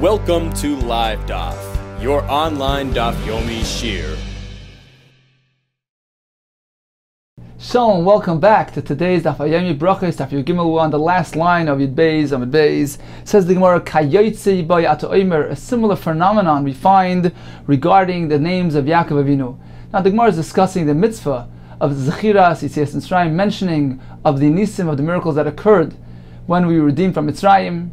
Welcome to Live Daf, your online Daf Yomi shir. Shalom, welcome back to today's Daf Yomi Brachos, Daf Yomi. We're on the last line of Yud Beis, Amud Beis. Says the Gemara, Kayotzi by Ato Omer, a similar phenomenon we find regarding the names of Yaakov Avinu. Now the Gemara is discussing the mitzvah of Zechiras, Yitzias Mitzrayim, mentioning of the nisim, of the miracles that occurred when we were redeemed from Mitzrayim.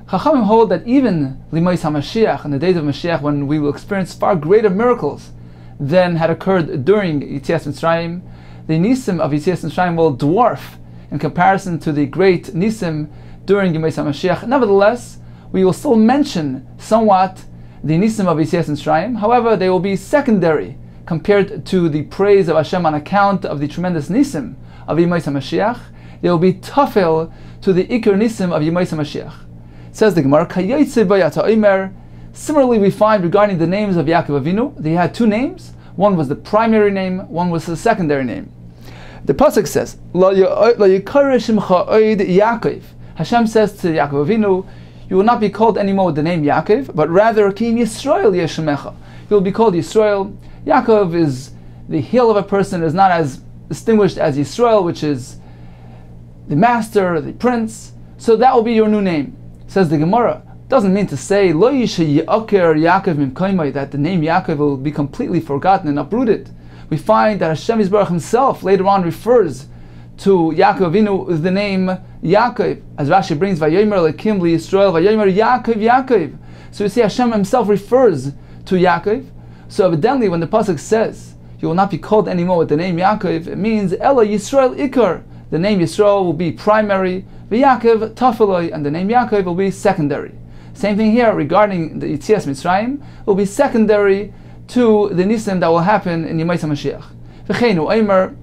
Chachamim hold that even Limos HaMashiach, in the days of Mashiach, when we will experience far greater miracles than had occurred during Yitzias Mitzrayim, the nisim of Yitzias Mitzrayim will dwarf in comparison to the great nisim during Limos HaMashiach. Nevertheless, we will still mention somewhat the nisim of Yitzias Mitzrayim. However, they will be secondary compared to the praise of Hashem on account of the tremendous nisim of Limos HaMashiach. They will be tafel to the ikar nisim of Limos HaMashiach. Says the Gemara, Kayotzi by Ato Omer. Similarly, we find regarding the names of Yaakov Avinu, they had two names. One was the primary name, one was the secondary name. The pasuk says, Lo yikar shimcha od Yaakov. Hashem says to Yaakov Avinu, you will not be called anymore with the name Yaakov, but rather Kim Yisrael Yeshemecha. You will be called Yisrael. Yaakov is the heel of a person, is not as distinguished as Yisrael, which is the master, the prince. So that will be your new name. Says the Gemara, doesn't mean to say Lo Yisha Yaakov Mimkoimai, that the name Yaakov will be completely forgotten and uprooted. We find that Hashem Yisbarach himself later on refers to Yaakov Avinu with the name Yaakov, as Rashi brings Vayomer Lekim Yisrael Vayomer Yaakov. So you see Hashem himself refers to Yaakov. So evidently when the pasuk says you will not be called anymore with the name Yaakov, it means Ela Yisrael Ikar. The name Yisrael will be primary, V'Yaakov Tafeloi, and the name Yaakov will be secondary. Same thing here regarding the Yitzias Mitzrayim, will be secondary to the nisim that will happen in Yemais HaMashiach. V'cheinu Omer,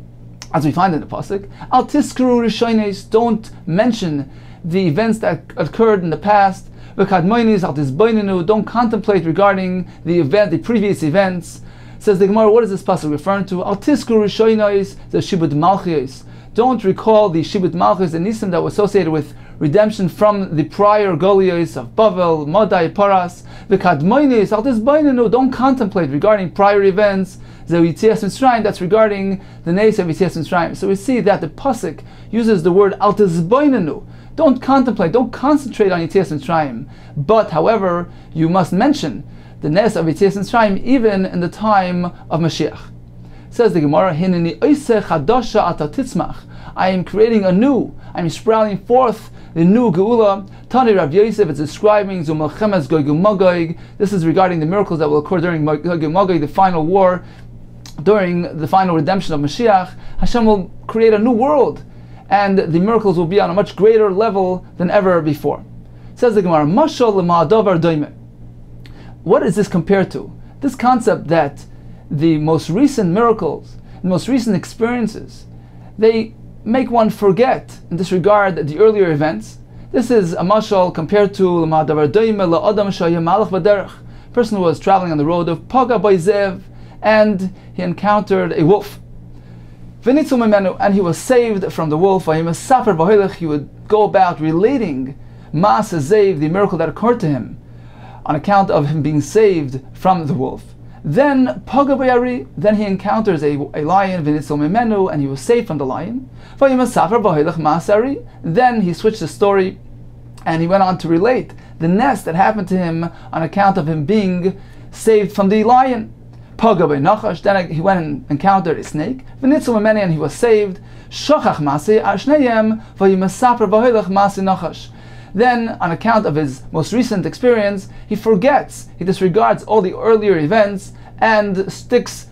as we find in the pasuk, Al Tiskru Rishones, don't mention the events that occurred in the past. V'Kadmoinis Al Tizboinenu, don't contemplate regarding the previous events. Says the Gemara, what is this pasuk referring to? Al Tiskru Rishones, the Shibud Malchios. Don't recall the Shibut Malchus, the nisim that were associated with redemption from the prior Golios of Bavel, Modai, Paras, the Kadmoinis, Altisbainenu. Don't contemplate regarding prior events, the Yitzias Mitzrayim, that's regarding the Nes of Yitzias Mitzrayim. So we see that the pasuk uses the word Altisbainenu. Don't contemplate, don't concentrate on Yitzias Mitzrayim. But, however, you must mention the Nes of Yitzias Mitzrayim even in the time of Mashiach. Says the Gemara, Hineni oiseh chadasha ata titzmach. I am creating anew, I am sprouting forth the new Geula. Tani Rav Yosef, it's describing Zumalchemes Gog Magog. This is regarding the miracles that will occur during Gog Magog, the final war, during the final redemption of Mashiach. Hashem will create a new world, and the miracles will be on a much greater level than ever before. Says the Gemara, Mashal l'ma'adavar doime. What is this compared to? This concept that the most recent miracles, the most recent experiences, they make one forget and disregard the earlier events. This is a mashal compared to a person who was traveling on the road of Paga Baizev, and he encountered a wolf. And he was saved from the wolf. He would go about relating Maas Zev, the miracle that occurred to him, on account of him being saved from the wolf. Then Paga Bayari, then he encounters a lion, and he was saved from the lion. Then he switched the story and he went on to relate the nest that happened to him on account of him being saved from the lion. Paga Nachash, then he went and encountered a snake, and he was saved. Then, on account of his most recent experience, he forgets, he disregards all the earlier events and sticks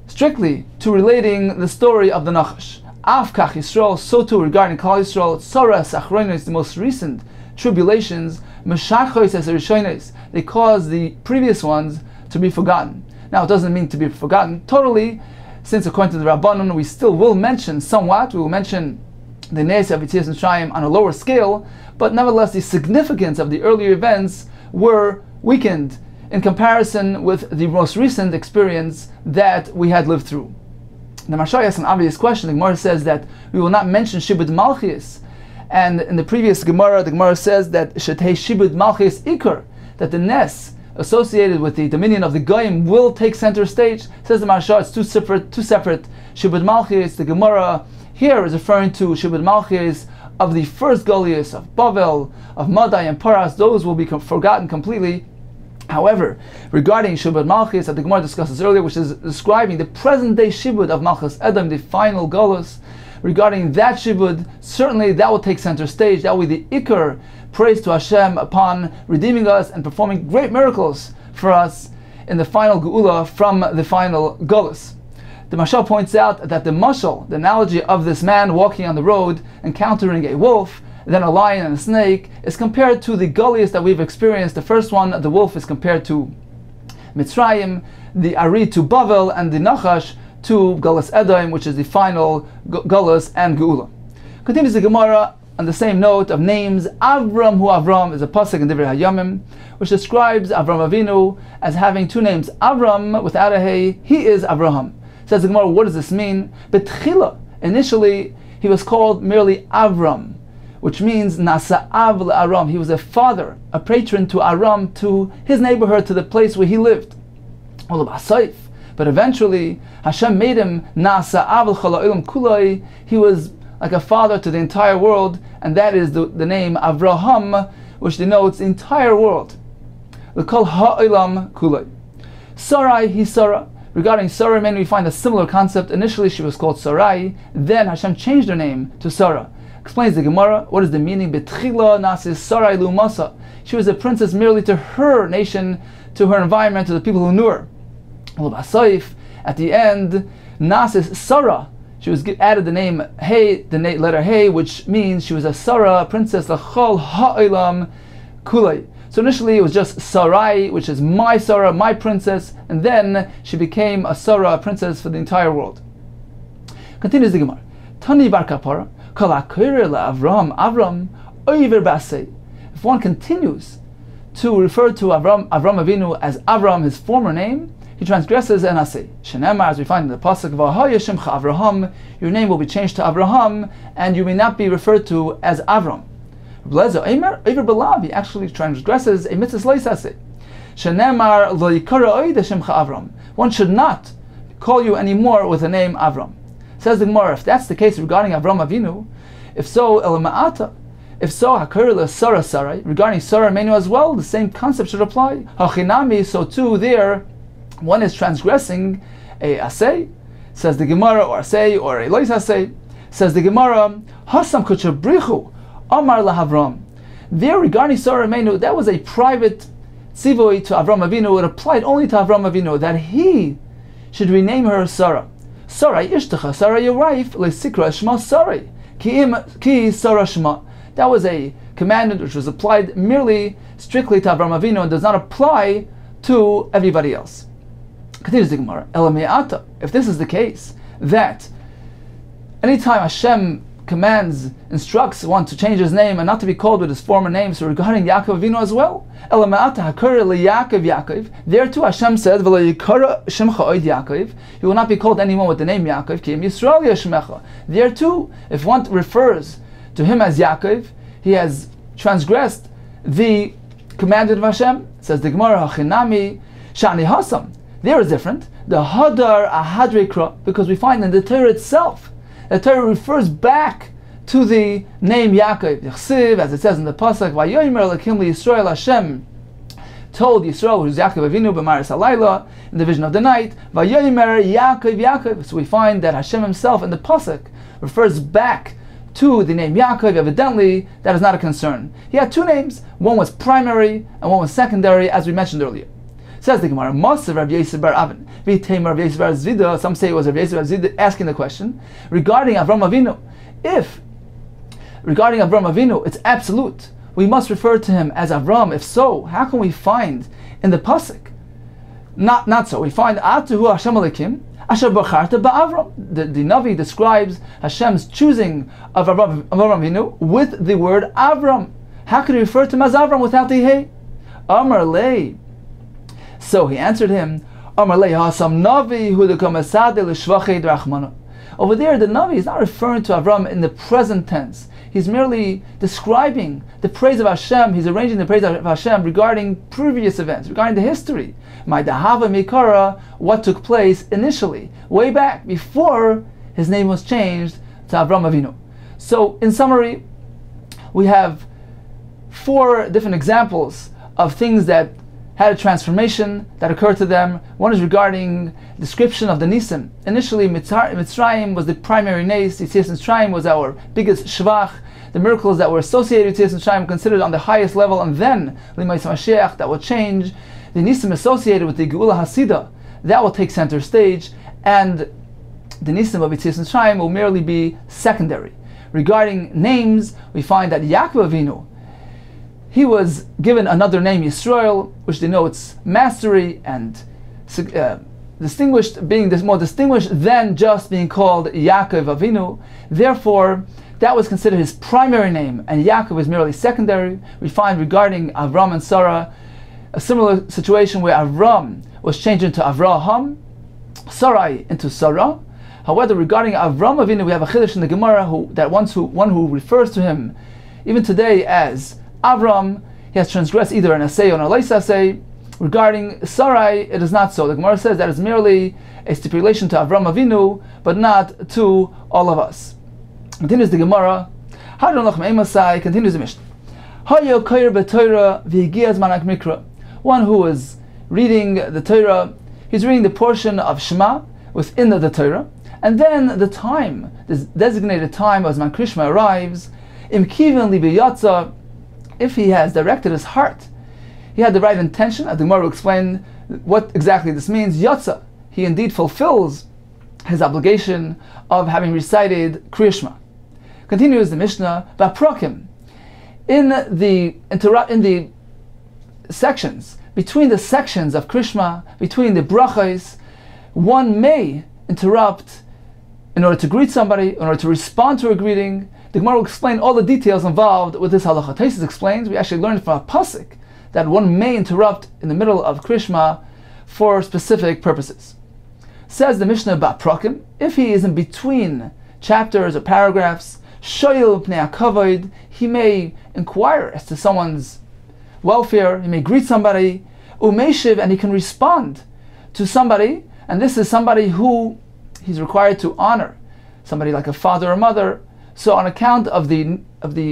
strictly to relating the story of the Nachash. Afkach Yisrael, so too regarding Klal Yisrael, Tzoras Achronos, the most recent tribulations, Meshachos as Rishonos, they cause the previous ones to be forgotten. Now, it doesn't mean to be forgotten totally, since according to the Rabbanon, we still will mention somewhat, we will mention the Nes of Yitzias Mitzrayim on a lower scale, but nevertheless the significance of the earlier events were weakened in comparison with the most recent experience that we had lived through. The Maharsha asks an obvious question. The Gemara says that we will not mention Shibud Malchias, and in the previous Gemara, the Gemara says that Shetei Shibud Malchias Ikar, that the Nes associated with the dominion of the Goyim will take center stage. Says the Maharsha, it's two separate Shibud Malchus. The Gemara here is referring to Shibud Malchus of the first Goliath of Bavel, of Madai and Paras. Those will be forgotten completely. However, regarding Shibud Malchus that the Gemara discusses earlier, which is describing the present day Shibud of Malchus Edom, the final Golus, regarding that Shibud, certainly that will take center stage. That will be the Iker, praise to Hashem upon redeeming us and performing great miracles for us in the final Geula from the final Golus. The Mashal points out that the mashal, the analogy of this man walking on the road, encountering a wolf, then a lion and a snake, is compared to the Goliath that we've experienced. The first one, the wolf, is compared to Mitzrayim, the Ari to Bavel, and the Nachash to Golus Edom, which is the final Golus and Geula. Continues the Gemara on the same note of names. Avram, who Avram is a pasuk in Divrei Hayamim, which describes Avram Avinu as having two names. Avram without a hey, he is Avraham. Says the Gemara, what does this mean? Betchila, initially he was called merely Avram, which means Nasa'av Aram. He was a father, a patron to Aram, to his neighborhood, to the place where he lived. But eventually Hashem made him Nasa'av Chala'ilam Kulai. He was like a father to the entire world, and that is the name Avraham, which denotes the entire world. L'kol Ha'ilam Kulai. Sarai, he Sarah. Regarding Sarah, we find a similar concept. Initially she was called Sarai, then Hashem changed her name to Sarah. Explains the Gemara, what is the meaning? Betchila nasis Sarai lumasa. She was a princess merely to her nation, to her environment, to the people who knew her. At the end, nasis Sarah, she was added the name Hey, the letter Hey, which means she was a Sarah, a princess, l'chol ha'ilam kulei. So initially it was just Sarai, which is my Sarah, my princess, and then she became a Sarah, a princess for the entire world. Continues the Gemara. Tani bar kapara, kol ha'korer la'Avram, Avram, oiver b'asei. If one continues to refer to Avram Avinu as Avram, his former name, he transgresses an asei. Shenemar, as we find in the pasuk, v'haya shemcha Avraham, your name will be changed to Avraham, and you may not be referred to as Avram. He actually transgresses a mitzvah leisase. Shenemar lo yikara oida shemcha Avram. One should not call you anymore with the name Avram. Says the Gemara, if that's the case regarding Avram Avinu, if so, elama'ata. If so, hakir Sarah Sarai, regarding Sarah Menu as well, the same concept should apply. Hachinami, so too there, one is transgressing a asay, says the Gemara, or asay, or a lois asay. Says the Gemara, hasam kuchabrichu. Amar lahavram. There, regarding Sarah Menu, that was a private tzivui to Avram Avinu. It applied only to Avram Avinu that he should rename her Sarah. Sarah ishtacha, Sarah your wife, lesikra shma Sarai, ki Sarah shma. That was a commandment which was applied merely, strictly to Avram Avinu, and does not apply to everybody else. Continues the Gemara. Elame'ata. If this is the case, that anytime Hashem instructs one to change his name and not to be called with his former name. So regarding Yaakov Avinu as well, there too Hashem said, you will not be called anymore with the name Yaakov. There too, if one refers to him as Yaakov, he has transgressed the commandment of Hashem. Says the Gemara, Hachinami Shani Hasam. There is different. The Hadar Ahadrikra, because we find in the Torah itself, the Torah refers back to the name Yaakov. Yachsiv, as it says in the pasuk, Vayomer Elokim Yisrael, Hashem told Yisrael, who's Yaakov Avinu, b'maris halayla, in the vision of the night, Vayomer Yaakov, Yaakov. So we find that Hashem himself in the pasuk refers back to the name Yaakov. Evidently, that is not a concern. He had two names. One was primary and one was secondary, as we mentioned earlier. Says the Gemara, Masav Rav Yosef bar Avin, V'teim Rav Yosef bar Zvida. Some say it was Rav Yosef bar Zvida asking the question regarding Avram Avinu. If regarding Avram Avinu, it's absolute, we must refer to him as Avram. If so, how can we find in the pasuk? Not so. We find Atuhu Hashem Alekim Asher Bacharta Ba'Avram. The Navi describes Hashem's choosing of Avram Avinu with the word Avram. How could he refer to him as Avram without the hey? Amar Lei. So he answered him, Amar Lei Hasam Navi Hu Dekomasade L'Shvachei Drachmana. Over there, the Navi is not referring to Avram in the present tense. He's merely describing the praise of Hashem. He's arranging the praise of Hashem regarding previous events, regarding the history. My Dahava Mikara, what took place initially, way back, before his name was changed to Avram Avinu. So, in summary, we have 4 different examples of things that had a transformation that occurred to them. One is regarding description of the Nisim. Initially, Mitzrayim was the primary nes. Yetzias Mitzrayim was our biggest shvach. The miracles that were associated with Yetzias Mitzrayim considered on the highest level, and then Limais Mashiach, that will change. The Nisim associated with the Geula Hasidah, that will take center stage, and the Nisim of Yetzias Mitzrayim will merely be secondary. Regarding names, we find that Yaakov Avinu, he was given another name, Yisrael, which denotes mastery and distinguished, being more distinguished than just being called Yaakov Avinu. Therefore, that was considered his primary name, and Yaakov is merely secondary. We find regarding Avram and Sarah a similar situation where Avram was changed into Avraham, Sarai into Sarah. However, regarding Avram Avinu, we have a chiddush in the Gemara one who refers to him even today as Avram, he has transgressed either an assay or an alaisa assay. Regarding Sarai, it is not so. The Gemara says that is merely a stipulation to Avram Avinu, but not to all of us. Continues the Gemara. Continues the Mishnah. One who is reading the Torah, he's reading the portion of Shema within the Torah, and then the time, this designated time as Man Krishma arrives, if he has directed his heart, he had the right intention, as the Gemara will explain what exactly this means. Yatsa, he indeed fulfills his obligation of having recited Kriya Shema. Continues the Mishnah, Vaprokim, in the sections, between the sections of Kriya Shema, between the Brachos, one may interrupt in order to greet somebody, in order to respond to a greeting. The Gemara will explain all the details involved with this halacha. Taisus explains, we actually learned from a pasuk that one may interrupt in the middle of Kriya Shema for specific purposes. Says the Mishnah about Prakim, if he is in between chapters or paragraphs, shoyil pnei hakavod, he may inquire as to someone's welfare, he may greet somebody, umeshiv, and he can respond to somebody, and this is somebody who he's required to honor, somebody like a father or mother. So on account of the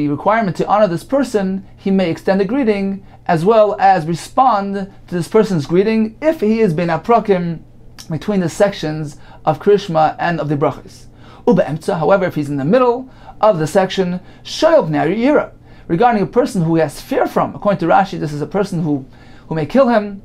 requirement to honor this person, he may extend a greeting as well as respond to this person's greeting if he is ben aprakim between the sections of Kriya Shema and of the Brachos. Ube'emtza, however, if he's in the middle of the section, shoyel pnei yira, regarding a person who he has fear from. According to Rashi, this is a person who may kill him.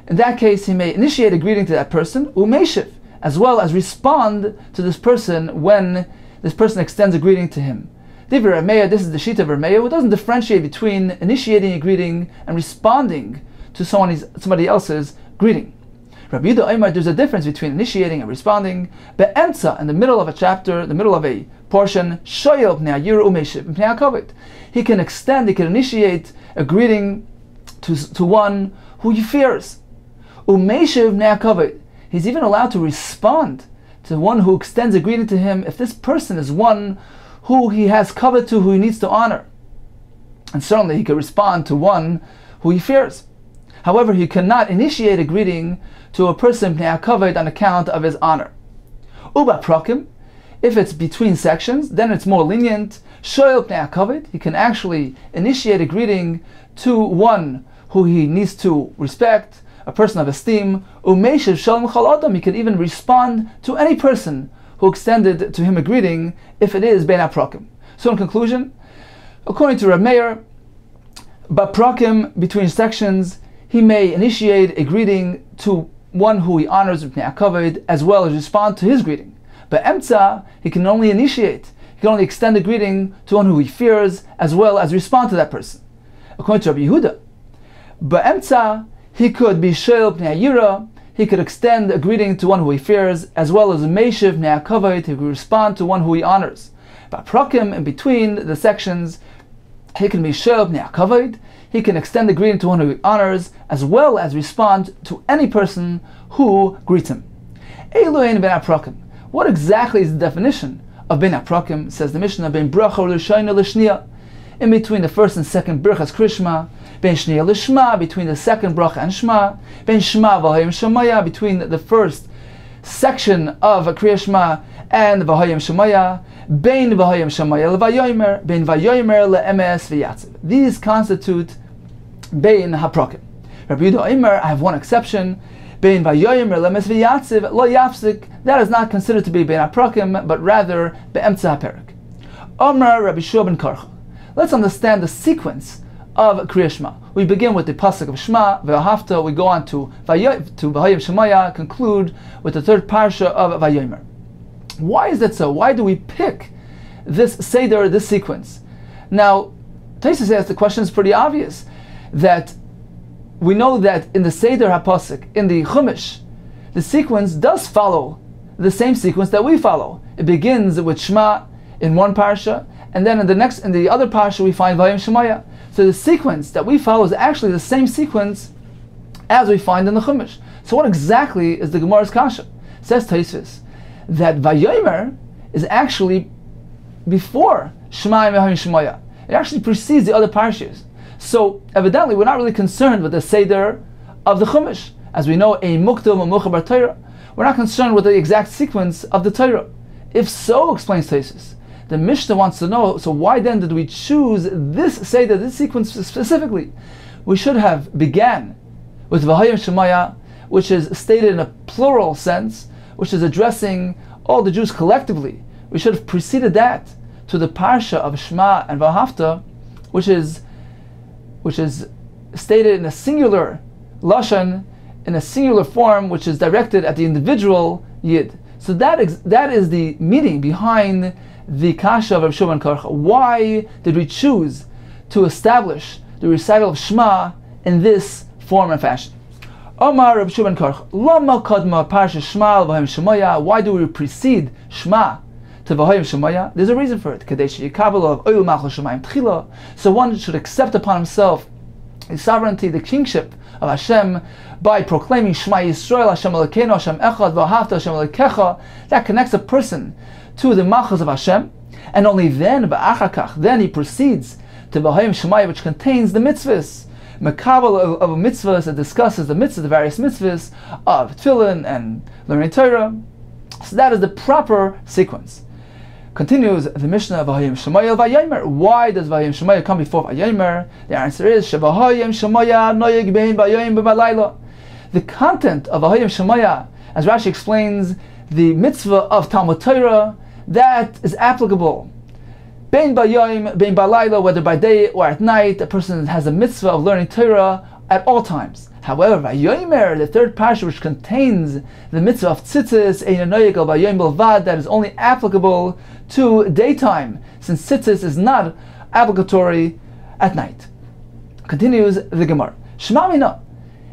In that case, he may initiate a greeting to that person, umeshiv, as well as respond to this person when this person extends a greeting to him. Divrei Rameya, this is the sheet of Rameya, who doesn't differentiate between initiating a greeting and responding to somebody else's greeting. Rabbi Yehuda Omer, there's a difference between initiating and responding. Be'emtza, in the middle of a chapter, the middle of a portion, shoyel pnei hayira umeshiv pnei hakavod. He can initiate a greeting to one who he fears. Umeshiv pnei hakavod. He's even allowed to respond to one who extends a greeting to him if this person is one who he has covet to, who he needs to honor. And certainly he could respond to one who he fears. However, he cannot initiate a greeting to a person pnei hakavod on account of his honor. Uba prakim, if it's between sections, then it's more lenient. Shoyel pnei hakavod, he can actually initiate a greeting to one who he needs to respect, a person of esteem. Umeshiv shalom chol adam, he can even respond to any person who extended to him a greeting if it is ben aprakim. So in conclusion, according to Reb Meir, baprakim, between sections, he may initiate a greeting to one who he honors with pnei hakavod, as well as respond to his greeting. But emtza, he can only extend a greeting to one who he fears, as well as respond to that person. According to Rabbi Yehuda, but emtza, he could be shoyel pnei hayira, he could extend a greeting to one who he fears, as well as meishiv pnei hakavod, he could respond to one who he honors. But prakim, in between the sections, he can be shoyel pnei hakavod, he can extend the greeting to one who he honors, as well as respond to any person who greets him. Eilu ein ben aprakim. What exactly is the definition of Bein HaPrakim? Says the Mishnah, Bein Bracha L'Shayna L'Shniya, in between the first and second Brachos Krishma, Bein Shniya L'Shma, between the second Bracha and Shma, Bein Shma V'Hayim Shemaya, between the first section of Kriya Shema and V'Hayim Shemaya, Bein V'Hayim Shemaya L'Vayomer, Bein Vayomer L'Emes V'Yatziv. These constitute Bein HaPrakim. Rabbi Yehuda Omer, I have one exception, Bein Vayomer L'Emes V'Yatziv Lo Yafsik. That is not considered to be Bein HaPrakim, but rather Be'emtza HaPerak. Omer Rabbi Shua ben Karcha. Let's understand the sequence of Kriya Shema. We begin with the pasuk of Shema, Ve'ahavta. We go on to V'Hayim Shemaya, conclude with the third parsha of Vayomer. Why is that so? Why do we pick this seder, this sequence? Now, Tosfos says the question is pretty obvious. That we know that in the seder HaPasuk, in the Chumash, the sequence does follow the same sequence that we follow. It begins with Shema in one parsha, and then in the other parsha we find Vayim Shemaya. So the sequence that we follow is actually the same sequence as we find in the Chumash. So what exactly is the Gemara's kasha? Says Tosfos that Vayomer is actually before Shema and Vayim Shemaya. It actually precedes the other parshas. So evidently we're not really concerned with the seder of the Chumash. As we know, a muktam, a muchabar Torah, we're not concerned with the exact sequence of the Torah. If so, explains Tosfos, the Mishnah wants to know, so why then did we choose this seder, this sequence specifically? We should have began with V'Hayim Shemaya, which is stated in a plural sense, which is addressing all the Jews collectively. We should have preceded that to the parsha of Shema and V'Ahavta, which is stated in a singular lashon, in a singular form, which is directed at the individual yid. So that is the meaning behind the kasha of Rav Shua ben Karcha. Why did we choose to establish the recital of Shema in this form and fashion? Omar Rav Shua ben Karcha, Lama kadma parsha Shema V'Hayim Shemaya. Why do we precede Shema to V'Hayim Shemaya? There's a reason for it. Kadesh Yikabel of Oil Malchus Shemayim Tchila. So one should accept upon himself the sovereignty, the kingship of Hashem by proclaiming Shema Yisrael, Hashem Elokeinu, Hashem Echad, V'Ahavta Hashem Elokecha. That connects a person to the Malchus of Hashem, and only then, Ba'achakach, then he proceeds to V'Hayim Shemaya, which contains the mitzvahs. Makabel of mitzvahs that discusses the mitzvahs, the various mitzvahs of tefillin and learning Torah. So that is the proper sequence. Continues the Mishnah of V'Hayim Shemaya Vayomer. Why does V'Hayim Shemaya come before Vayomer? The answer is Shev'Hayim Shemaya Noyeg Bein Vayomer B'Malayla. The content of V'Hayim Shemaya, as Rashi explains, the mitzvah of Talmud Torah, that is applicable Bein Bayoim, Bein Balayla, whether by day or at night. A person has a mitzvah of learning Torah at all times. However, Vayomer, the third parsha, which contains the mitzvah of tzitzis, Ein Noyeg al Vayoim Belvad, that is only applicable to daytime, since tzitzis is not obligatory at night. Continues the Gemara. Shema Mina.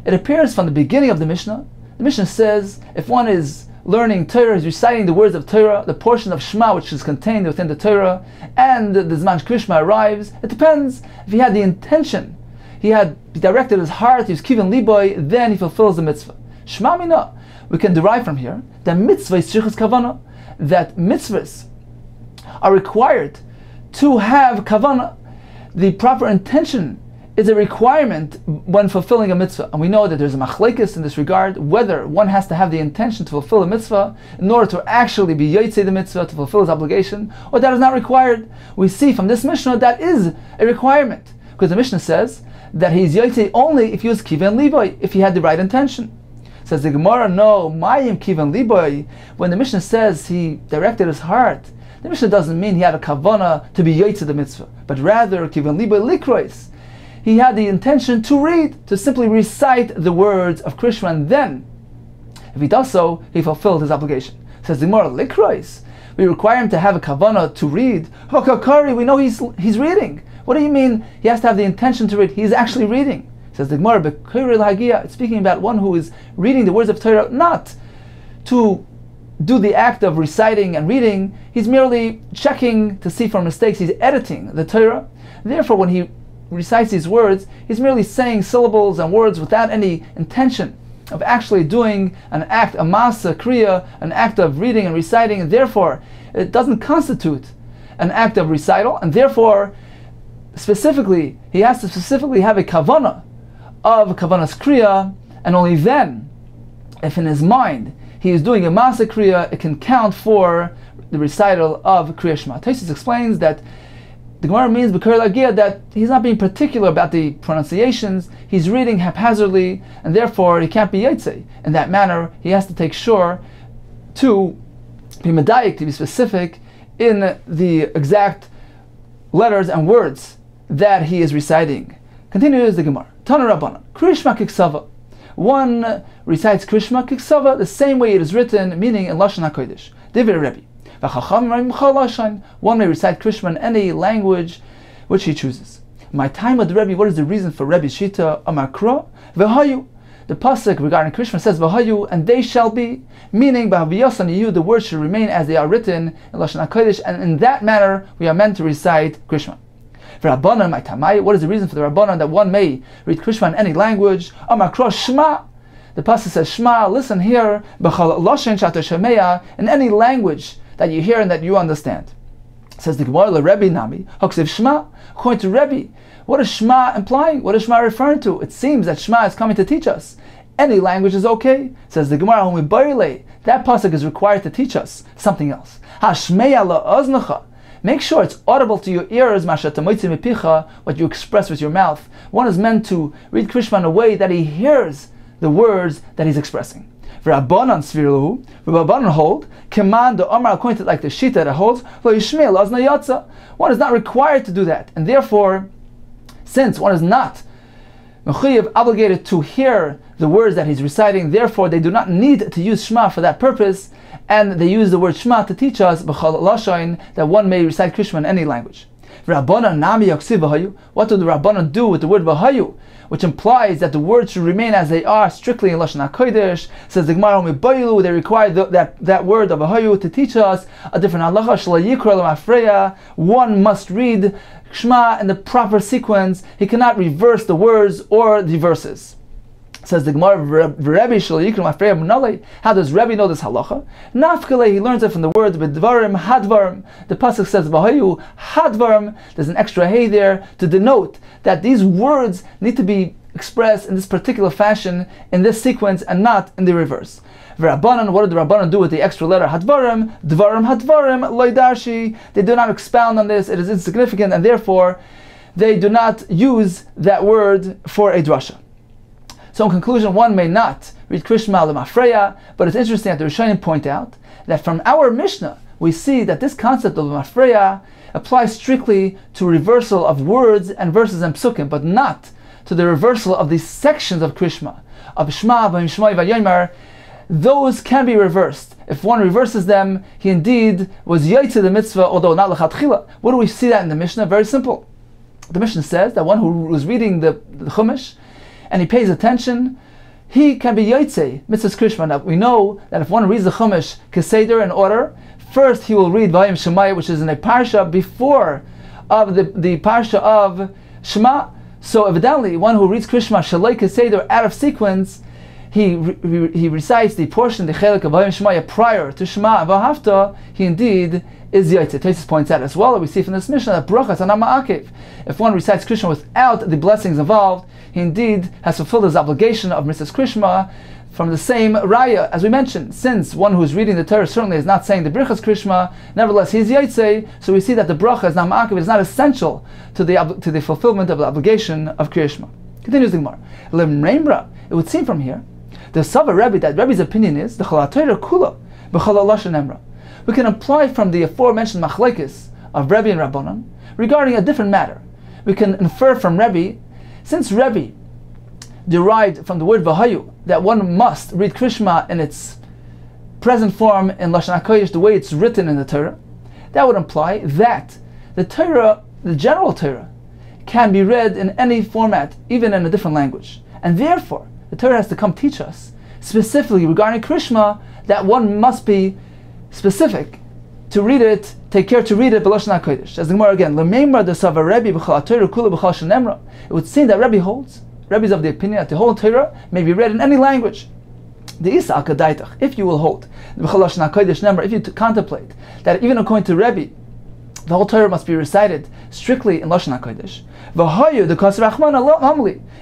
It appears from the beginning of the Mishnah. The Mishnah says if one is learning Torah, is reciting the words of Torah, the portion of Shema which is contained within the Torah, and the Zman Krishma arrives, it depends. If he had the intention, he directed his heart, he was kivan liboy, then he fulfills the mitzvah. Shema Mina. We can derive from here that mitzvah is shirchus kavana, that mitzvahs are required to have kavana. The proper intention is a requirement when fulfilling a mitzvah. And we know that there's a machlekes in this regard, whether one has to have the intention to fulfill a mitzvah in order to actually be yotzei the mitzvah, to fulfill his obligation, or that is not required. We see from this Mishnah that is a requirement, because the Mishnah says that he's yotzei only if he was kivan liboy, if he had the right intention. Says the Gemara, no, mayim kivan liboy. When the Mishnah says he directed his heart, the Mishnah doesn't mean he had a kavana to be yotzei the mitzvah, but rather kivan liboy likrois. He had the intention to read, to simply recite the words of Krishna, and then, if he does so, he fulfilled his obligation. Says the Gemara, likrois. We require him to have a kavana to read. Hakakari, we know he's reading. What do you mean he has to have the intention to read? He's actually reading. Says the Gemara, Bekiril Hagia. It's speaking about one who is reading the words of Torah, not to do the act of reciting and reading. He's merely checking to see for mistakes. He's editing the Torah. Therefore, when he recites these words, he's merely saying syllables and words without any intention of actually doing an act, a masa kriya, an act of reading and reciting, and therefore it doesn't constitute an act of recital, and therefore specifically he has to specifically have a kavana of kavanas kriya, and only then, if in his mind he is doing a masa kriya, it can count for the recital of kriya shema. Taisus explains that the Gemara means that he's not being particular about the pronunciations, he's reading haphazardly, and therefore he can't be yaitse. In that manner, he has to take sure to be medayik, to be specific in the exact letters and words that he is reciting. Continues the Gemara. Tana Rabbanan, Krishma Kiksava. One recites Krishma Kiksava the same way it is written, meaning in Lashon HaKodesh. Divrei Rebbe. One may recite Krishma in any language which he chooses. My time with the Rebbe, what is the reason for Rebbe's Shita? Amakra v'hayu. The pasuk regarding Krishma says v'hayu, and they shall be, meaning b'haviyasan the words should remain as they are written in Lashon HaKodesh, and in that manner we are meant to recite Krishma. V'Rabbanan, my tamai, what is the reason for the Rabbanan that one may read Krishma in any language? Amakra shema. The pasuk says Shema, listen here, b'chal lashon shata shemeya, in any language that you hear and that you understand. Says the Gemara, Rebbe Nami, Hoksiv Shema, according to Rebbe, what is Shema implying? What is Shema referring to? It seems that Shema is coming to teach us. Any language is okay. Says the Gemara, that pasuk is required to teach us something else. Hashmeya la'oznacha. Make sure it's audible to your ears, what you express with your mouth. One is meant to read Krishma in a way that he hears the words that he's expressing. Rabbanan svirlu, Rabbanan hold, command the Omar according to like the Shita that holds, one is not required to do that, and therefore, since one is not obligated to hear the words that he's reciting, therefore they do not need to use Shema for that purpose, and they use the word Shema to teach us that one may recite Krishma in any language. Rabbanan nami yaksiv v'hayu. What do the Rabbanan do with the word v'hayu, which implies that the words should remain as they are strictly in Lashon HaKodesh? Says the Gemara, they require that word of v'hayu to teach us a different halacha. Shelo yikra l'mafreya. One must read Shema in the proper sequence. He cannot reverse the words or the verses. Says the Gemara, how does Rebbe know this halacha? Nafkale, he learns it from the word b'dvarim hadvarim. The pasuk says v'hayu hadvarim. There's an extra hay there to denote that these words need to be expressed in this particular fashion, in this sequence, and not in the reverse. V'Rabbanan, what did the Rabbanan do with the extra letter hadvarim? Dvarim hadvarim loidarshi. They do not expound on this. It is insignificant, and therefore they do not use that word for a drasha. So in conclusion, one may not read Krishma l'mafreya, but it's interesting that the Rishonim point out that from our Mishnah, we see that this concept of l'mafreya applies strictly to reversal of words and verses and psukim, but not to the reversal of these sections of Krishma, of Shema, V'im Shmoi, V'yomer. Those can be reversed. If one reverses them, he indeed was yaitze the mitzvah, although not l'chatchila. What do we see that in the Mishnah? Very simple. The Mishnah says that one who was reading the Chumash, and he pays attention, he can be yaitze mitzvahs Krishma. Now we know that if one reads the Chumash keseder in order, first he will read Vayim Shemai, which is in a parsha before of the parsha of Shema. So evidently, one who reads Krishma shalei keseder out of sequence, he recites the portion, the chelik of Vayim Shemai prior to Shema and V'ahavta, he indeed is yaitze. Taisus points out as well that we see from this Mishnah that Brachos are not ma'akev. If one recites Krishma without the blessings involved, he indeed has fulfilled his obligation of Mrs. Krishma from the same raya, as we mentioned. Since one who is reading the Torah certainly is not saying the Brachos Krishma, nevertheless he is yaitze, so we see that the bracha is not ma'akev, it is not essential to the fulfillment of the obligation of Krishma. Continues the Gemara. Lemreimra, it would seem from here, the Sava Rebbe, that Rebbe's opinion is the Chala Torah Kula b'Chala Lashon Emra. We can imply from the aforementioned machlekes of Rebbe and Rabbanan regarding a different matter. We can infer from Rebbe, since Rebbe derived from the word Vahayu that one must read Krishma in its present form in Lashon HaKodesh, the way it's written in the Torah, that would imply that the Torah, the general Torah, can be read in any format, even in a different language. And therefore, the Torah has to come teach us, specifically regarding Krishma, that one must be specific to read it, take care to read it b'Lashon HaKodesh. As the Gemara again, L'meimra de Sava Rebbe b'chal Torah kula b'chal shenemra. It would seem that Rebbe holds Rebbe is of the opinion that the whole Torah may be read in any language. The Isa Akadaitach, if you will hold, if you contemplate that even according to Rebbe, the whole Torah must be recited strictly in Lashon HaKodesh.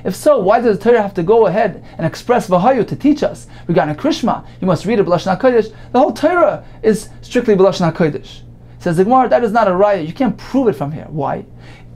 If so, why does the Torah have to go ahead and express V'hayu to teach us regarding Krishma? You must read it B'Lashon HaKodesh. The whole Torah is strictly B'Lashon HaKodesh. Says the Gemara, that is not a raya. You can't prove it from here. Why?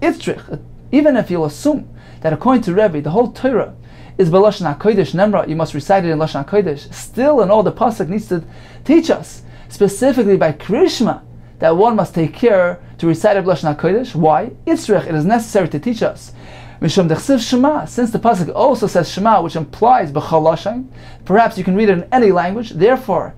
Even if you'll assume that according to Rebbe, the whole Torah is B'Lashon HaKodesh Nemra, you must recite it in Lashon HaKodesh. Still, in all the pasuk needs to teach us specifically by Krishma that one must take care to recite it B'Lashon HaKodesh. Why? It is necessary to teach us. Mishum dechsiv Shema, since the pasuk also says Shema, which implies B'chal Lashon, perhaps you can read it in any language. Therefore,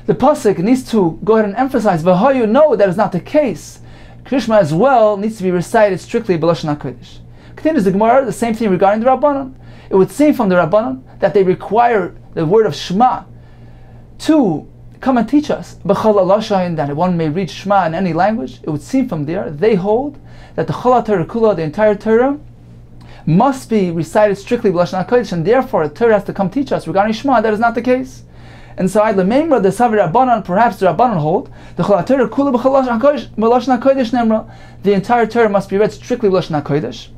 the pasuk needs to go ahead and emphasize V'hayu. No, that is not the case. Krishma as well needs to be recited strictly B'Lashon HaKodesh. Continues the Gemara, the same thing regarding the Rabbanon. It would seem from the Rabbanon that they require the word of Shema to come and teach us B'chal Lashon, that one may read Shema in any language. It would seem from there they hold that the Chol Torah Kula, the entire Torah, must be recited strictly B'Lashon HaKodesh, and therefore the Torah has to come teach us regarding Shema. That is not the case. And so, the Memra, the Savi Rabbanon, perhaps the Rabbanon hold the Chol Torah Kula B'Lashon HaKodesh Nemra. The entire Torah must be read strictly B'Lashon HaKodesh.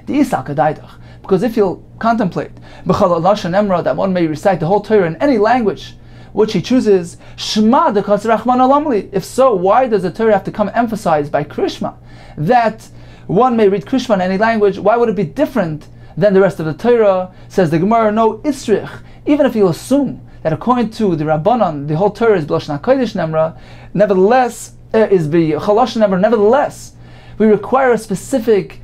The Isa Kadaitach, because if you'll contemplate B'Chol Lashon Nemra, that one may recite the whole Torah in any language which he chooses, Shema Dekas Rachman Alamli. If so, why does the Torah have to come emphasize by Krishma that one may read Krishma in any language? Why would it be different than the rest of the Torah? Says the Gemara, no, Isrich. Even if you assume that according to the Rabbanon, the whole Torah is B'Lashon HaKodesh Nemra, nevertheless, nevertheless, we require a specific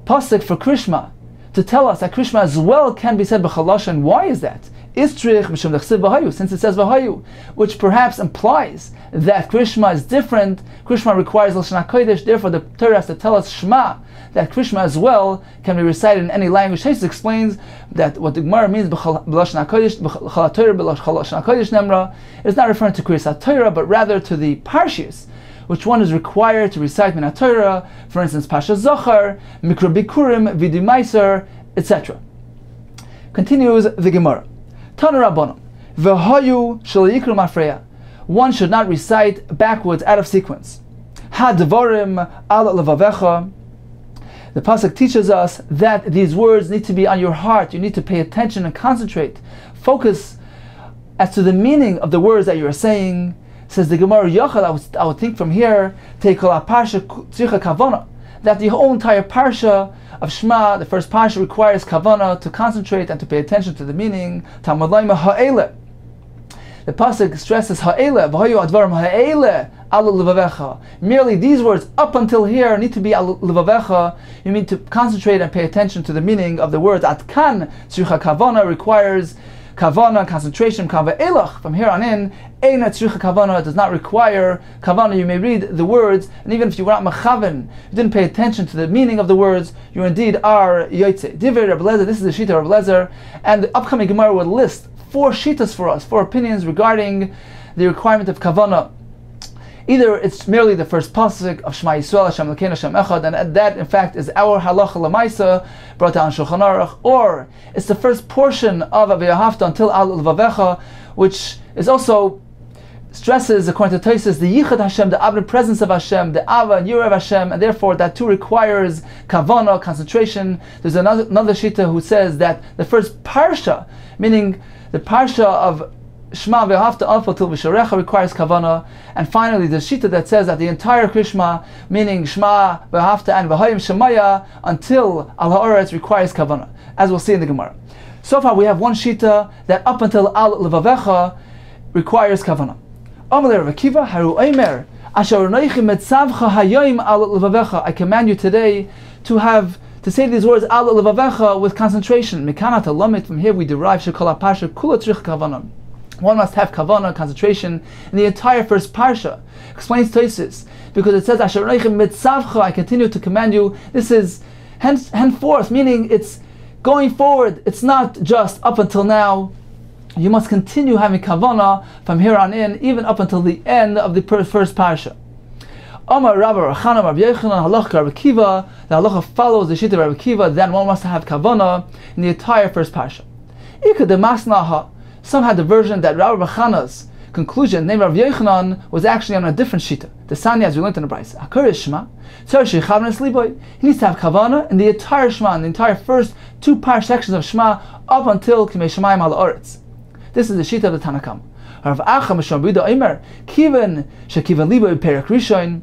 pasuk for Krishma to tell us that Krishma as well can be said B'Chal Lashon. Why is that? Istrich Mishum Dechsiv V'hayu, since it says V'hayu, which perhaps implies that Krishma is different. Krishma requires Lashon HaKodesh, therefore the Torah has to tell us Shema, that Krishma as well can be recited in any language. Hais explains that what the Gemara means B'Lashon HaKodesh, B'Chal Torah B'Lashon HaKodesh Nemra, is not referring to Kriyas HaTorah, but rather to the Parshias, which one is required to recite Min HaTorah, for instance, Pasha Zochar, Mikra Bikurim, Vidu Meiser, etc. Continues the Gemara. Tana Rabbanon, V'hayu shel yikru mafreya. One should not recite backwards out of sequence. Ha-devarim al levavecha. The pasuk teaches us that these words need to be on your heart. You need to pay attention and concentrate. Focus as to the meaning of the words that you are saying. Says the Gemara, Yochel, I would think from here, take a parsha tzricha kavana, that the whole entire parsha of Shema, the first parsha, requires kavana, to concentrate and to pay attention to the meaning. Talmud Laima ha'ele. The pasuk stresses ha'ele, v'hayu advarim ha'ele al levavecha. Merely these words up until here need to be al levavecha. You need to concentrate and pay attention to the meaning of the words. Atkan tzricha kavana requires kavana, concentration, kava elach. From here on in, eina tzricha kavana does not require kavana. You may read the words, and even if you were not mechaven, you didn't pay attention to the meaning of the words, you indeed are yotze. Divrei Rabbi Lezer, this is the shita of Rabbi Lezer, and the upcoming Gemara will list 4 shitas for us, 4 opinions regarding the requirement of kavana. Either it's merely the first pasuk of Shema Yisrael, Hashem Elokeinu, Hashem Echad, and that in fact is our halacha lemaisa brought down Shulchan Aruch, or it's the first portion of V'ahavta until al levavecha, which is also stresses, according to Tosfos, the Yichud Hashem, the omnipresence of Hashem, the Ava and Yira of Hashem, and therefore that too requires kavana, concentration. There's another shita who says that the first parsha, meaning the parsha of Shema V'ahavta Alfa Til V'sharecha, requires kavana. And finally, the shita that says that the entire Krishma, meaning Shema V'ahavta and V'hayim Shemaya until Al Ha'aretz, requires kavana, as we'll see in the Gemara. So far, we have one shita that up until Al Levavecha requires kavana. Amalei Rav Akiva Haru Omer Asher Anochi Metzavcha Hayoim Al Levavecha. I command you today to say these words Al Levavecha with concentration. Mikanat Alamit. From here we derive Shekol HaParsha Kula Tzrich Kavana. One must have kavana, concentration, in the entire first parsha. Explains Tosfos, because it says, Asher Anochi Metzavcha, I continue to command you. This is henceforth, meaning it's going forward. It's not just up until now. You must continue having kavana from here on in, even up until the end of the first parsha. Amar Rabbi Rachana Rabbi Yochanan halacha Rabbi Kiva. The halacha follows the shita of Rabbi Kiva. Then one must have kavana in the entire first parsha. Ika de masnaha. Some had the version that Rabbi Rachana's conclusion, named Rabbi Yochanan, was actually on a different shita. The Sanya, as we learned in the Brachos, Hakar Shema. He needs to have kavana in the entire Shema, in the entire first two sections of Shema, up until Kimei Shemayim al Oretz. This is the shita of the Tanakam. Rav Acha Misham Bida Omer, Kivan Shekivan Libo Perek Rishon.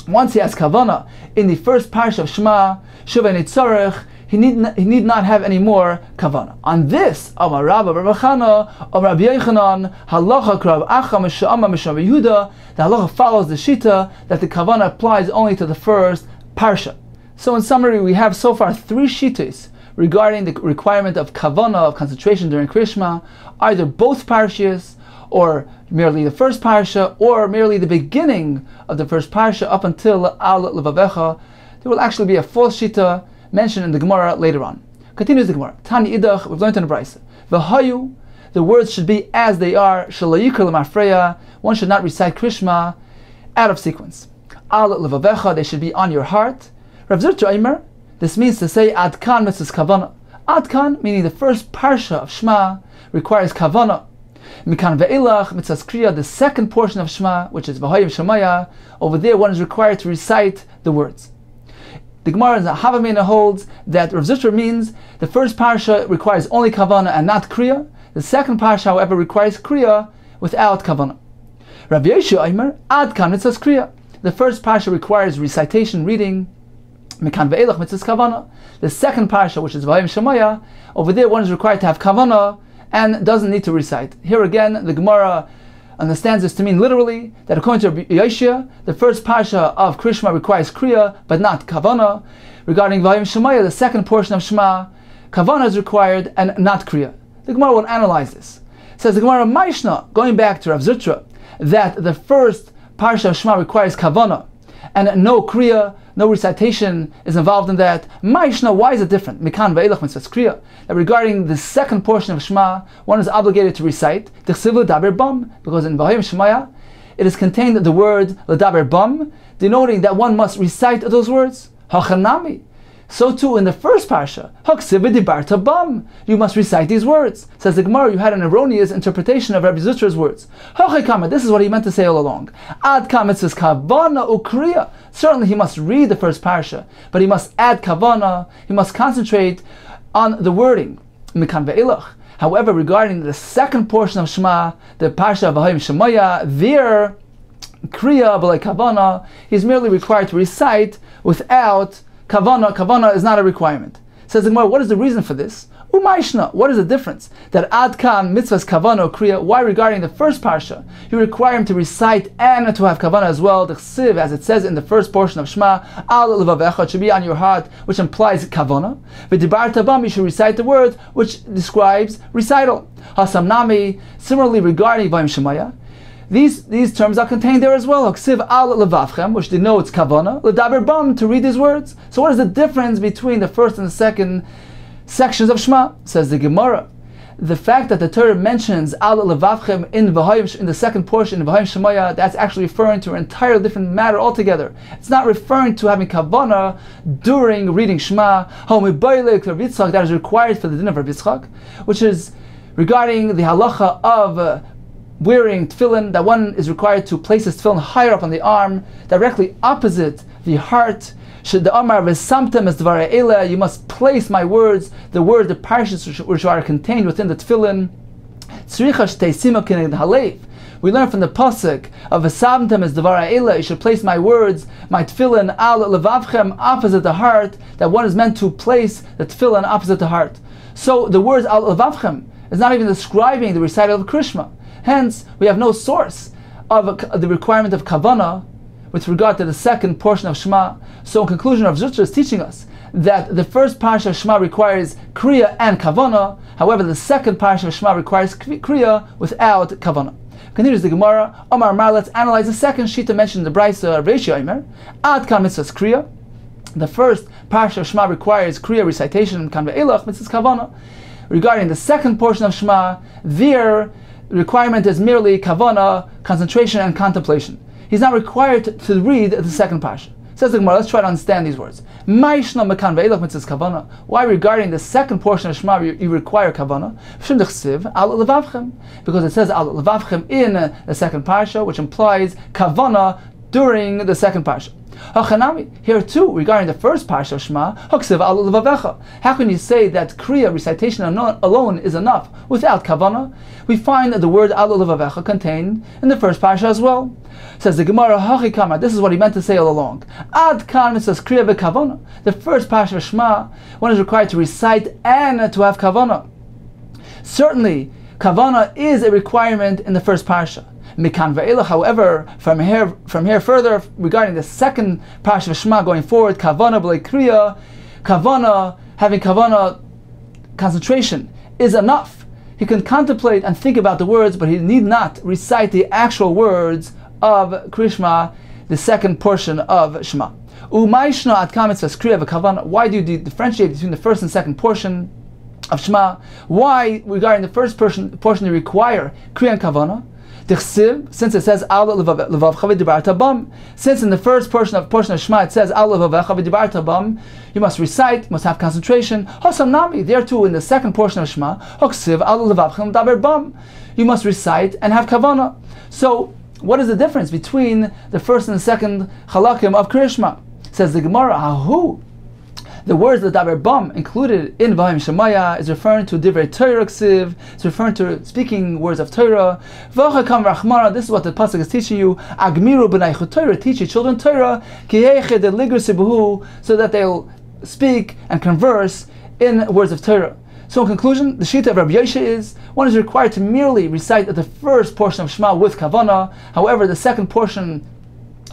Once he has kavana in the first parsha of Shema, Shuvay Nitzarech, he need not have any more kavana. On this, Amar Rabba Rabbi Chana, Amar Rabbi Yochanan, halacha Rav Acha Mishama Misham Yehuda. The halacha follows the shita that the kavana applies only to the first parsha. So in summary, we have so far three shitas regarding the requirement of kavana, of concentration during Krishma, either both parshas, or merely the first parsha, or merely the beginning of the first parsha up until Al Levavecha. There will actually be a fourth shita mentioned in the Gemara later on. Continues the Gemara. Tani idach, we've learned in the Brachos. V'hayu, the words should be as they are. Shalayikar l'mafreya, one should not recite Krishma out of sequence. Al Levavecha, they should be on your heart. Rav Zircha Eimer, this means to say Adkan mitzvahs kavana. Adkan, meaning the first parsha of Shema, requires kavana. Mikan ve'ilach mitzvahs kriya, the second portion of Shema, which is V'hayim Shemaya, over there one is required to recite the words. The Gemara in Havamina holds that Rav Zisra means the first parsha requires only kavana and not kriya. The second parsha, however, requires kriya without kavana. Rav Yeshua Aimer, Adkan mitzvahs kriya. The first parsha requires recitation, reading. Mikan ve'elach mitzvahs kavana. The second parsha, which is V'hayim Shemaya, over there one is required to have kavana and doesn't need to recite. Here again, the Gemara understands this to mean literally that according to Rabbi Yeshua, the first parsha of Krishma requires kriya but not kavana. Regarding V'hayim Shemaya, the second portion of Shema, kavana is required and not kriya. The Gemara will analyze this. It says the Gemara Maishna, going back to Rav Zitra, that the first parsha of Shema requires kavana and no kriya, no recitation is involved in that. Maishna, why is it different? Mikan ve'elach mitzvahs kriya. That regarding the second portion of Shema, one is obligated to recite T'chsivu daber bam, because in V'hayim Shemaya it is contained the word l'daber bam, denoting that one must recite those words. Hachanami. So too in the first parsha, Haksivu dibarta bam, you must recite these words. Says the Gemara, you had an erroneous interpretation of Rabbi Zutra's words. Hachikama, this is what he meant to say all along. Ad kamitzvahs kavana ukriya. Certainly he must read the first parsha, but he must add kavana, he must concentrate on the wording. Mikan ve'elach. However, regarding the second portion of Shema, the parsha of V'hayim Shemaya, there, kriya b'lei kavana, he's merely required to recite without kavana. Kavana is not a requirement. Says the Gemara, what is the reason for this? Umaishna, what is the difference? That adkan mitzvahs kavana kriya, why regarding the first parsha, you require him to recite and to have kavana as well, the chsiv, as it says in the first portion of Shema, al levavecha, should be on your heart, which implies kavana. V'dibarta bam, you should recite the word, which describes recital. Hasamnami, similarly regarding V'hayim Shemaya, these terms are contained there as well. Ksiv al levavchem, which denotes kavana, ledaber bam, to read these words. So what is the difference between the first and the second sections of Shema? Says the Gemara, the fact that the Torah mentions al levavchem in the second portion in V'hayim Shemaya, that's actually referring to an entirely different matter altogether. It's not referring to having kavana during reading Shema. That is required for the din of Rav Yitzchak, which is regarding the halacha of wearing tefillin, that one is required to place his tefillin higher up on the arm, directly opposite the heart. Should the Amar v'samtem es dvarei ele, you must place my words, the parshas which are contained within the tefillin. Tzricha shteisimo kineged halev. We learn from the pasuk of v'samtem es dvarei ele, you should place my words, my tefillin al levavchem, opposite the heart, that one is meant to place the tefillin opposite the heart. So the words al levavchem is not even describing the recital of Krishma. Hence, we have no source of the requirement of kavana with regard to the second portion of Shema. So in conclusion, Rav Zutra is teaching us that the first parsha of Shema requires kriya and kavana. However, the second parsha of Shema requires kriya without kavana. Continues the Gemara, Omar Mar, let's analyze the second shita mentioned in the Brachos of Reishi Omer. Ad kan mitzvahs kriya. The first parsha of Shema requires kriya recitation, kan ve'elach mitzvahs kavana. Regarding the second portion of Shema, there requirement is merely kavana, concentration and contemplation. he's not required to read the second parsha. Says the Gemara, let's try to understand these words. Why regarding the second portion of Shema you require kavanah? Because it says al levavchem in the second parsha, which implies kavanah during the second parsha. Here too, regarding the first parsha of Shema, how can you say that Kriya recitation alone is enough without kavanah? We find the word al levavecha contained in the first parsha as well. Says the Gemara, this is what he meant to say all along. Ad kan says Kriya v'kavanah. The first parsha of Shema, one is required to recite and to have kavanah. Certainly, kavanah is a requirement in the first parsha. Mikan ve'elach, however, from here further, regarding the second parsha of Shema going forward, kavanah b'lei kriya, kavanah, having kavanah concentration is enough. He can contemplate and think about the words, but he need not recite the actual words of Krishma, the second portion of Shema. Umayshna at kamet says kriya v'kavanah. Why do you differentiate between the first and second portion of Shema? Why, regarding the first portion you require kriya and kavanah? Since it says al levavcha v'dibarta bam, since in the first portion of Shema it says al levavcha v'dibarta bam, you must recite, you must have concentration. Hasam nami, there too in the second portion of Shema, hoksiv al levavcha v'daber bam, you must recite and have kavanah. So what is the difference between the first and the second halakim of Krishma? Says the Gemara, Ahu. The words the daber bam included in Vahim Shemaya is referring to divrei Torah ksiv. It's referring to speaking words of Torah. V'achakam rachmana. This is what the pasuk is teaching you. Agmiru b'nai Torah. Teach your children Torah. Ki heiche de ligr sibuhu, so that they'll speak and converse in words of Torah. So in conclusion, the shita of Rabbi Yoshe is one is required to merely recite the first portion of Shema with kavanah. However, the second portion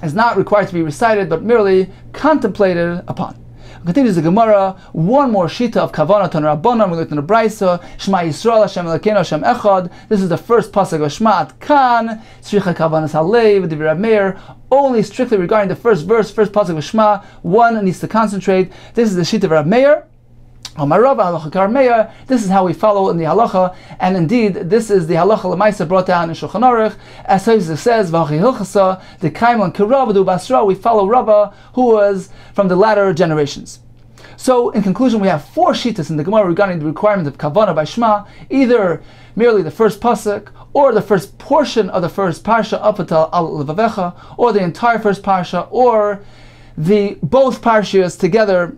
is not required to be recited, but merely contemplated upon. Continues the Gemara, one more shita of kavanah ton rabbanon. We looked in the Brachos, Shema Yisrael Hashem Elokeinu Hashem Echad. This is the first pasuk of Shema at Kan Tzricha Kavanas Halev Divrei Rab Meir. Only strictly regarding the first verse, first pasuk of Shema, one needs to concentrate. This is the shita of Rab Meir. This is how we follow in the halacha, and indeed this is the halacha l'maisa brought down in Shulchan Aruch. As it says, the kaimon kiravad basra, we follow Rava, who was from the latter generations. So in conclusion, we have four shitas in the Gemara regarding the requirement of kavanah by Shema, either merely the first pasuk, or the first portion of the first parsha up until al levavecha, or the entire first parsha, or the both parshas together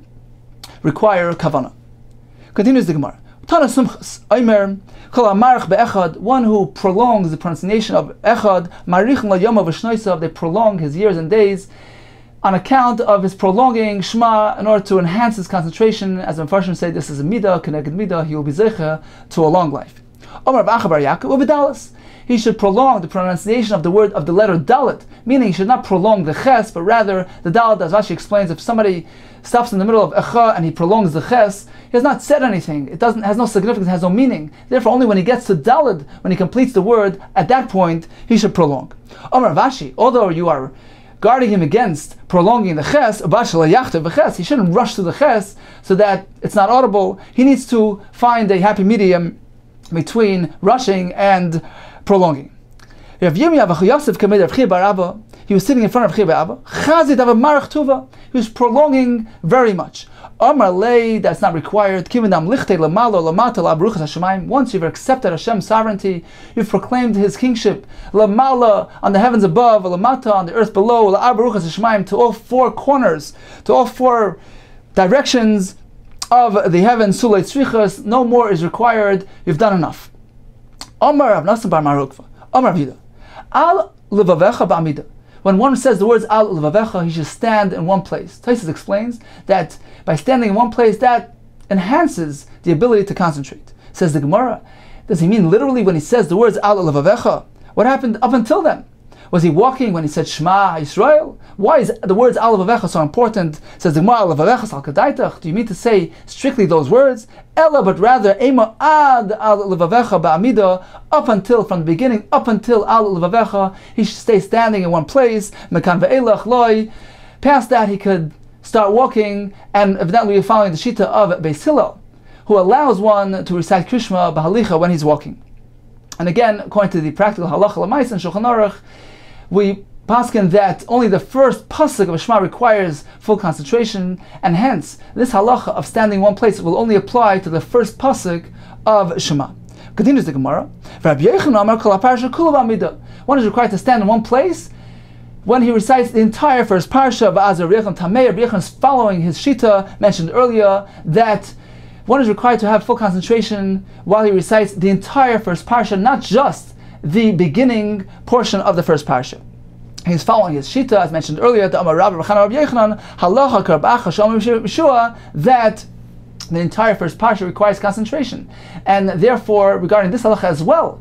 require kavanah. Continues the Gemara. One who prolongs the pronunciation of echad, they prolong his years and days on account of his prolonging Shema in order to enhance his concentration. As the Mepharshim say, this is a midah, keneged midah, he will be zeicha to a long life. He should prolong the pronunciation of the word of the letter dalet, meaning he should not prolong the ches, but rather the dalet, as Rashi explains, if somebody stops in the middle of echa and he prolongs the ches, he has not said anything. It has no significance, has no meaning. Therefore, only when he gets to dalet, when he completes the word, at that point he should prolong. Omar Vashi, although you are guarding him against prolonging the ches, he shouldn't rush to the ches so that it's not audible. He needs to find a happy medium between rushing and prolonging. Rav Yomi he was sitting in front of Chi Abba. He was prolonging very much. That's not required. Once you've accepted Hashem's sovereignty, you've proclaimed His kingship. Lamala on the heavens above, lamata on the earth below, to all four corners, to all four directions of the heavens. No more is required. You've done enough. Amar Rav Nassim bar Marukva. Amar Rav Yehuda. Al levavecha ba'amida. When one says the words al levavecha, he should stand in one place. Taisus explains that by standing in one place, that enhances the ability to concentrate. Says the Gemara, does he mean literally when he says the words al levavecha? What happened up until then? Was he walking when he said Shema Yisrael? Why is the words al levavecha so important? Says the Gemara, al levavecha sal kadaitach. Do you mean to say strictly those words? Ella, but rather ema ad al levavecha ba'amida, up until, from the beginning, up until al levavecha, he should stay standing in one place. Mekan ve'elach loy. Past that, he could start walking, and evidently we're following the shita of Beis Hillel, who allows one to recite Krishma b'halicha when he's walking. And again, according to the practical halacha l'maisa and Shulchan Aruch, we paskin that only the first pasuk of Shema requires full concentration, and hence this halacha of standing in one place will only apply to the first pasuk of Shema. Continues the Gemara. One is required to stand in one place when he recites the entire first parsha of Azar. Rabbi Yochanan is following his shita mentioned earlier that one is required to have full concentration while he recites the entire first parsha, not just the beginning portion of the first parsha. He's following his shita, as mentioned earlier, the Amar Rabbi Yochanan, halacha karbacha shalom Yeshua, that the entire first parsha requires concentration, and therefore, regarding this halacha as well,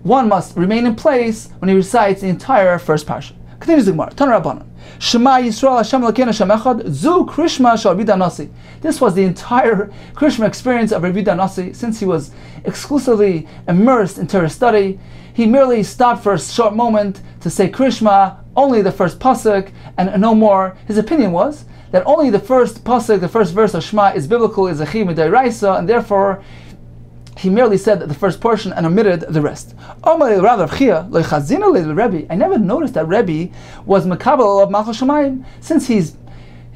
one must remain in place when he recites the entire first parsha. Continues the Gemara. Tana Rabbanan. Shema Yisrael Hashem Elokeinu Hashem Echad Zu Krishma Shel Rabbi Nasi. This was the entire Krishma experience of Rabbi Nasi. Since he was exclusively immersed in Torah study, he merely stopped for a short moment to say Krishma, only the first pasuk, and no more. His opinion was that only the first pasuk, the first verse of Shema, is biblical, is a chi midiraisa, and therefore he merely said the first portion and omitted the rest. I never noticed that Rebbe was makabel of Malchus Shamayim. Since he's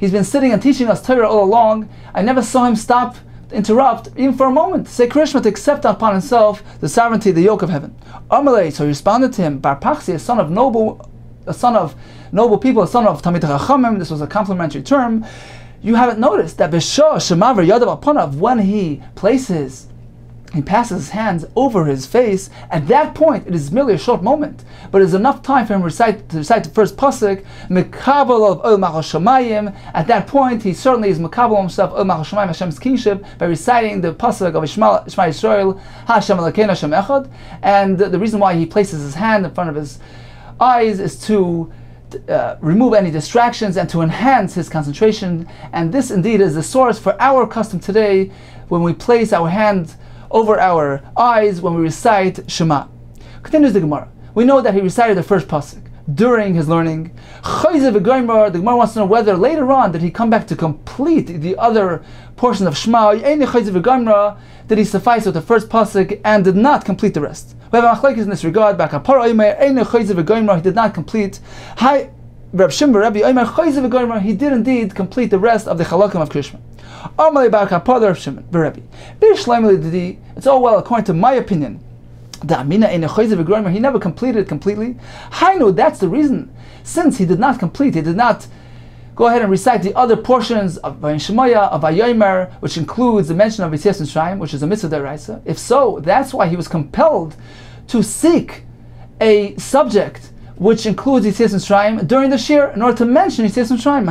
been sitting and teaching us Torah all along, I never saw him stop, interrupt, even for a moment, to say Krishma, to accept upon himself the sovereignty, the yoke of heaven. So he responded to him, Bar Pachsi, a son of noble people, a son of Tamid Chachamim. This was a complimentary term. You haven't noticed that B'shah Shemaver Yadav Apanav, when he passes his hands over his face. At that point, it is merely a short moment, but it is enough time for him to recite the first pasuk, Mekabel of Ol Malchus Shamayim. At that point, he certainly is Mekabel himself, Ol Malchus Shamayim, Hashem's kingship, by reciting the pasuk of Shema Yisrael, Hashem Elokeinu Hashem Echad. And the reason why he places his hand in front of his eyes is to remove any distractions and to enhance his concentration. And this indeed is the source for our custom today when we place our hand over our eyes when we recite Shema. Continues the Gemara. We know that he recited the first pasuk during his learning. The Gemara wants to know whether later on did he come back to complete the other portion of Shema. Did he suffice with the first pasuk and did not complete the rest? We have a machlekes in this regard. He did not complete. He did indeed complete the rest of the chalakim of Krishma. It's all well according to my opinion. He never completed it completely. That's the reason. Since he did not complete, he did not go ahead and recite the other portions of Vayin Shemaya, of Vayomer, which includes the mention of Yitzias Mitzrayim, which is a mitzvah deraisa. If so, that's why he was compelled to seek a subject which includes Yitzias Mitzrayim during the shir, in order to mention Yitzias Mitzrayim.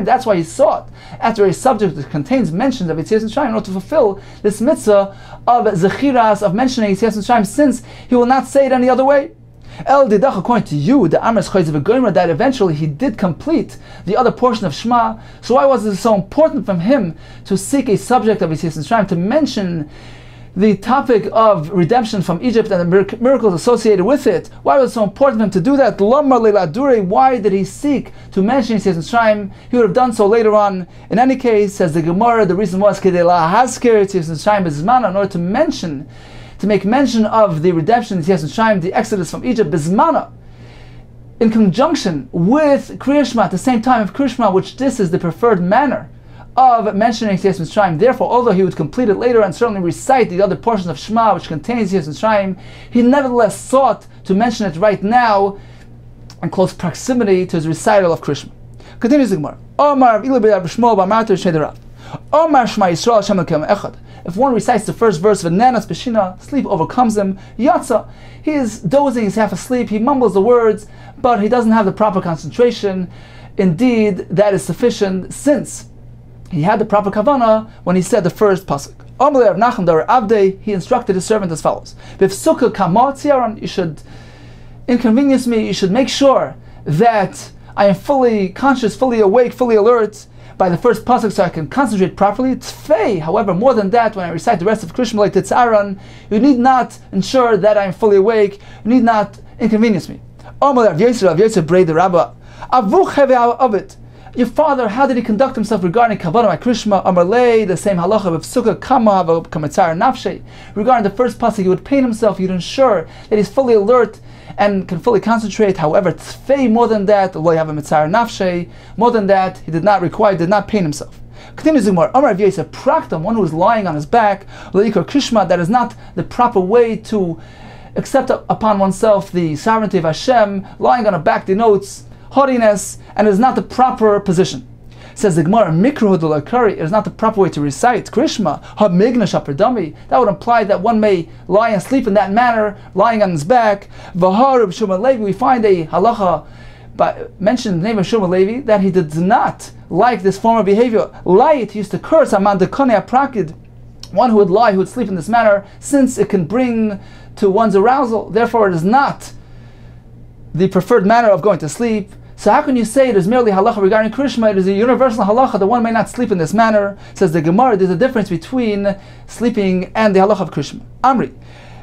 That's why he sought after a subject that contains mentions of Yitzias Mitzrayim in order to fulfill this mitzvah of zechiras, of mentioning Yitzias Mitzrayim, since he will not say it any other way. According to you, the Amres Chayzev Goymer, that eventually he did complete the other portion of Shema. So why was it so important from him to seek a subject of Yitzias Mitzrayim, to mention the topic of redemption from Egypt and the miracles associated with it? Why was it so important for him to do that? Why did he seek to mention Yitzias Mitzrayim? He would have done so later on. In any case, says the Gemara, the reason was in order to make mention of the redemption, Yitzias Mitzrayim, the exodus from Egypt, bizmana, in conjunction with Kriyashma, at the same time of Kriyashma, which this is the preferred manner of mentioning Yitzias Mitzrayim. Therefore, although he would complete it later and certainly recite the other portions of Shema which contains Yitzias Mitzrayim, he nevertheless sought to mention it right now in close proximity to his recital of Kriyashma. Continues the Gemara. If one recites the first verse of Nanas Beshina, sleep overcomes him. Yatsa, he is dozing, he's half asleep, he mumbles the words, but he doesn't have the proper concentration. Indeed, that is sufficient, since he had the proper kavanah when he said the first pasuk. He instructed his servant as follows: you should inconvenience me, you should make sure that I am fully conscious, fully awake, fully alert by the first pasuk, so I can concentrate properly. Tfei, however, more than that, when I recite the rest of Krishma like Tetzaran, you need not ensure that I am fully awake, you need not inconvenience me. Your father, how did he conduct himself regarding Kavanah Krishma Amarlei, the same halacha of Sukkah Kama Kamatzar Nafshe? Regarding the first pasuk, he would pain himself, he'd ensure that he's fully alert and can fully concentrate. However, Tzfei, more than that, Lo Yav Mitzar Nafshe, more than that, he did not pain himself. Continues the Gemara, Amar Rav Yosef, Praktam, one who is lying on his back, Leikar Krishma, that is not the proper way to accept upon oneself the sovereignty of Hashem. Lying on a back denotes haughtiness and is not the proper position. Says the Gemara, Mikra Hudulakari, it is not the proper way to recite Krishma, Ha-Migna Shapardami. That would imply that one may lie and sleep in that manner, lying on his back. Vaharub Shuman Levi, we find a halacha mentioned the name of Shuman Levi that he did not like this form of behavior. Light, he used to curse Aman Dekonei Aprakid, one who would lie, who would sleep in this manner, since it can bring to one's arousal. Therefore, it is not the preferred manner of going to sleep. So how can you say it is merely halacha regarding Krishma? It is a universal halacha that one may not sleep in this manner. Says the Gemara, there's a difference between sleeping and the halacha of Krishma. Amri,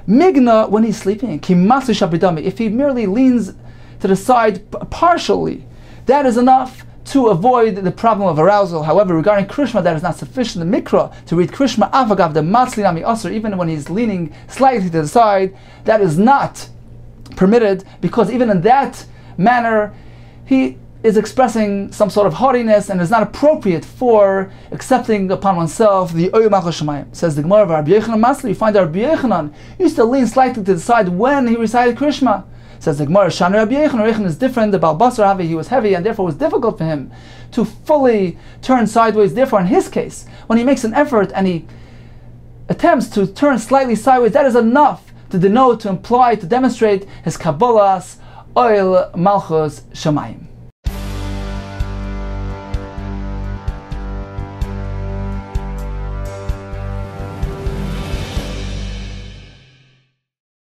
Migna, when he's sleeping, Kimasu Shabidami, if he merely leans to the side partially, that is enough to avoid the problem of arousal. However, regarding Krishma, that is not sufficient. The Mikra, to read Krishma, Avagav, the Matzlinami Asr, even when he's leaning slightly to the side, that is not permitted, because even in that manner, he is expressing some sort of haughtiness and is not appropriate for accepting upon oneself the Oyu Malchus Shemayim. Says the Gemara of Rabbi Yochanan Masli, you find that Rabbi Yochanan used to lean slightly to the side when he recited Krishma. Says the Gemara, Shani Rabbi Yochanan is different. The Baal Basar Havi, he was heavy and therefore it was difficult for him to fully turn sideways. Therefore, in his case, when he makes an effort and he attempts to turn slightly sideways, that is enough to denote, to imply, to demonstrate his Kabbalah's Oil Malchus Shemayim.